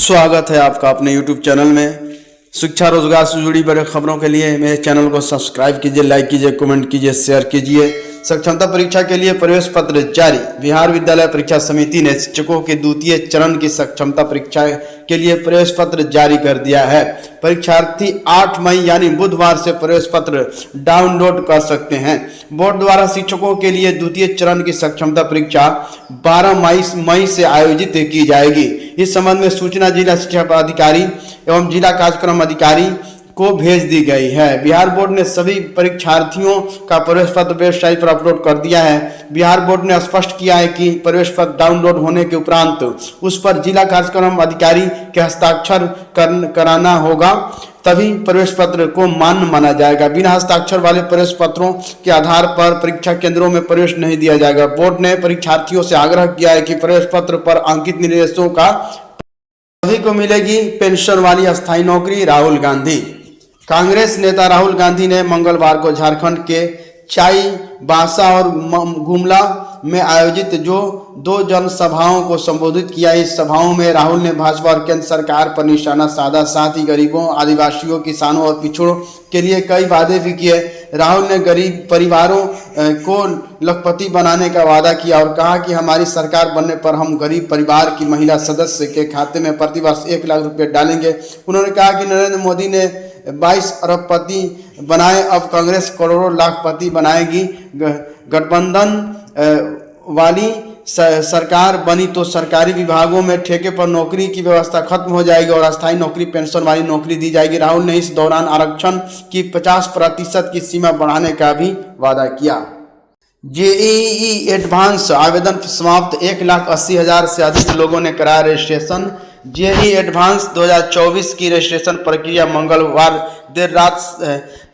स्वागत है आपका अपने YouTube चैनल में। शिक्षा रोजगार से जुड़ी बड़ी खबरों के लिए मेरे चैनल को सब्सक्राइब कीजिए, लाइक कीजिए, कमेंट कीजिए, शेयर कीजिए। सक्षमता परीक्षा के लिए प्रवेश पत्र जारी। बिहार विद्यालय परीक्षा समिति ने शिक्षकों के द्वितीय चरण की सक्षमता परीक्षा के लिए प्रवेश पत्र जारी कर दिया है। परीक्षार्थी 8 मई यानी बुधवार से प्रवेश पत्र डाउनलोड कर सकते हैं। बोर्ड द्वारा शिक्षकों के लिए द्वितीय चरण की सक्षमता परीक्षा 12 मई से आयोजित की जाएगी। इस संबंध में सूचना जिला शिक्षा पदाधिकारी एवं जिला कार्यक्रम अधिकारी को भेज दी गई है। बिहार बोर्ड ने सभी परीक्षार्थियों का प्रवेश पत्र वेबसाइट पर अपलोड कर दिया है। बिहार बोर्ड ने स्पष्ट किया है कि प्रवेश पत्र डाउनलोड होने के उपरांत उस पर जिला कार्यक्रम अधिकारी के हस्ताक्षर कराना होगा, तभी प्रवेश पत्र को मान्य माना जाएगा। बिना हस्ताक्षर वाले प्रवेश पत्रों के आधार पर परीक्षा केंद्रों में प्रवेश नहीं दिया जाएगा। बोर्ड ने परीक्षार्थियों से आग्रह किया है कि प्रवेश पत्र पर अंकित निर्देशों का सभी को मिलेगी पेंशन वाली अस्थायी नौकरी। राहुल गांधी। कांग्रेस नेता राहुल गांधी ने मंगलवार को झारखंड के चाईबासा और गुमला में आयोजित जो 2 जनसभाओं को संबोधित किया। इस सभाओं में राहुल ने भाजपा और केंद्र सरकार पर निशाना साधा, साथ ही गरीबों, आदिवासियों, किसानों और पिछड़ों के लिए कई वादे भी किए। राहुल ने गरीब परिवारों को लखपति बनाने का वादा किया और कहा कि हमारी सरकार बनने पर हम गरीब परिवार की महिला सदस्य के खाते में प्रतिवर्ष 1 लाख रुपए डालेंगे। उन्होंने कहा कि नरेंद्र मोदी ने 22 अरबपति बनाए, अब कांग्रेस करोड़ों लाखपति बनाएगी। गठबंधन वाली सरकार बनी तो सरकारी विभागों में ठेके पर नौकरी की व्यवस्था खत्म हो जाएगी और अस्थायी नौकरी, पेंशन वाली नौकरी दी जाएगी। राहुल ने इस दौरान आरक्षण की 50% की सीमा बढ़ाने का भी वादा किया। जेईई एडवांस आवेदन समाप्त। 1,80,000 से अधिक लोगों ने कराया रजिस्ट्रेशन। जेईई एडवांस 2024 की रजिस्ट्रेशन प्रक्रिया मंगलवार देर रात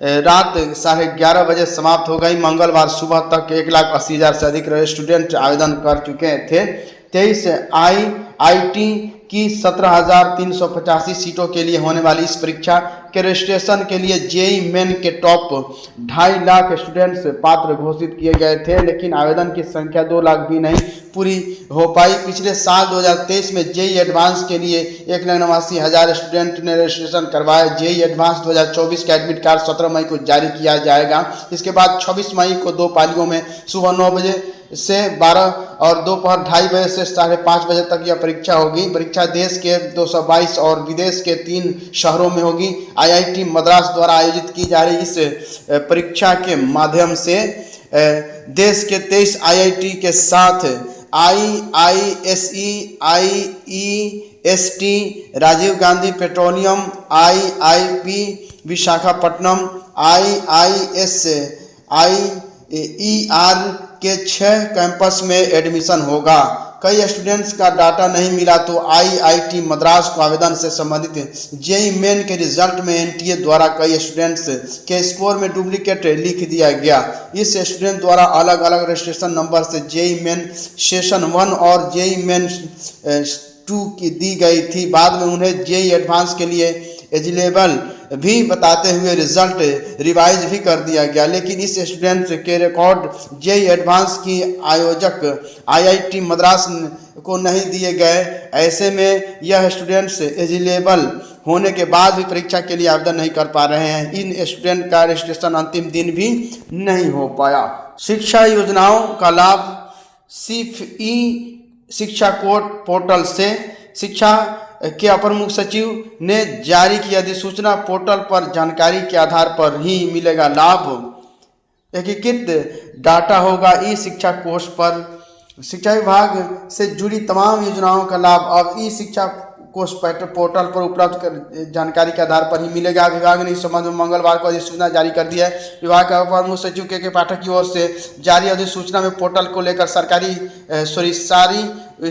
11:30 बजे समाप्त हो गई। मंगलवार सुबह तक 1,80,000 से अधिक स्टूडेंट आवेदन कर चुके थे। 23 आईआईटी की 17,385 सीटों के लिए होने वाली इस परीक्षा के रजिस्ट्रेशन के लिए जेईई मेन के टॉप 2.5 लाख स्टूडेंट्स पात्र घोषित किए गए थे, लेकिन आवेदन की संख्या 2 लाख भी नहीं पूरी हो पाई। पिछले साल 2023 में जेईई एडवांस के लिए 1,89,000 स्टूडेंट ने रजिस्ट्रेशन करवाया। जेईई एडवांस 2024 का एडमिट कार्ड 17 मई को जारी किया जाएगा। इसके बाद 26 मई को 2 पालियों में सुबह 9 बजे से 12 और दोपहर 2:30 बजे से 5:30 बजे तक यह परीक्षा होगी। परीक्षा देश के 222 और विदेश के 3 शहरों में होगी। आईआईटी मद्रास द्वारा आयोजित की जा रही इस परीक्षा के माध्यम से देश के 23 आईआईटी के साथ IISE, IEST, Rajiv Gandhi petroleum, IIP Visakhapatnam, IISER के 6 कैंपस में एडमिशन होगा। कई स्टूडेंट्स का डाटा नहीं मिला तो आईआईटी मद्रास को आवेदन से संबंधित जेईई मेन के रिजल्ट में एनटीए द्वारा कई स्टूडेंट्स के स्कोर में डुप्लीकेट लिख दिया गया। इस स्टूडेंट द्वारा अलग अलग रजिस्ट्रेशन नंबर से जेईई मेन सेशन 1 और जेईई मेन 2 की दी गई थी। बाद में उन्हें जेईई एडवांस के लिए एलिजिबल भी बताते हुए रिजल्ट रिवाइज भी कर दिया गया, लेकिन इस स्टूडेंट के रिकॉर्ड जेईई एडवांस की आयोजक आईआईटी मद्रास को नहीं दिए गए। ऐसे में यह स्टूडेंट्स एलिजिबल होने के बाद भी परीक्षा के लिए आवेदन नहीं कर पा रहे हैं। इन स्टूडेंट का रजिस्ट्रेशन अंतिम दिन भी नहीं हो पाया। शिक्षा योजनाओं का लाभ सिर्फ ई शिक्षा पोर्टल से। शिक्षा के अपर मुख्य सचिव ने जारी किया अधिसूचना। पोर्टल पर जानकारी के आधार पर ही मिलेगा लाभ। एकीकृत डाटा होगा ई शिक्षा कोष पर। शिक्षा विभाग से जुड़ी तमाम योजनाओं का लाभ अब ई शिक्षा कोष पोर्टल पर उपलब्ध जानकारी के आधार पर ही मिलेगा। विभाग ने इस संबंध में मंगलवार को अधिसूचना जारी कर दी है। विभाग के अपर मुख्य सचिव के पाठक की ओर से जारी अधिसूचना में पोर्टल को लेकर सारी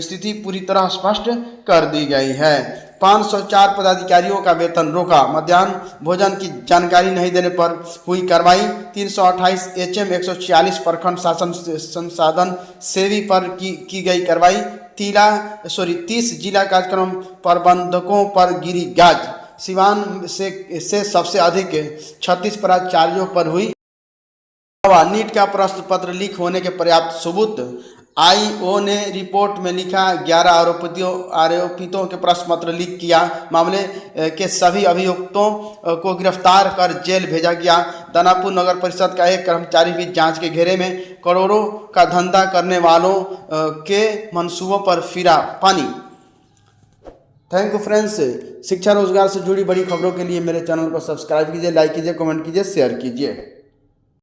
स्थिति पूरी तरह स्पष्ट कर दी गई है। 504 पदाधिकारियों का वेतन रोका। मध्याह्न भोजन की जानकारी नहीं देने पर हुई कार्रवाई। 328 एचएम 146 प्रखंड शासन संसाधन सेवी पर की गई कार्रवाई। 30 जिला कार्यक्रम प्रबंधकों पर गिरी गाज। सिवान से सबसे अधिक 36 प्राचार्यों पर हुई। नीट का प्रश्न पत्र लीक होने के पर्याप्त सबूत। आईओ ने रिपोर्ट में लिखा 11 आरोपितों के प्रश्न पत्र लीक किया। मामले के सभी अभियुक्तों को गिरफ्तार कर जेल भेजा गया। दानापुर नगर परिषद का एक कर्मचारी भी जांच के घेरे में। करोड़ों का धंधा करने वालों के मंसूबों पर फिरा पानी। Thank you friends. शिक्षा रोजगार से जुड़ी बड़ी खबरों के लिए मेरे चैनल को सब्सक्राइब कीजिए, लाइक कीजिए, कमेंट कीजिए, शेयर कीजिए।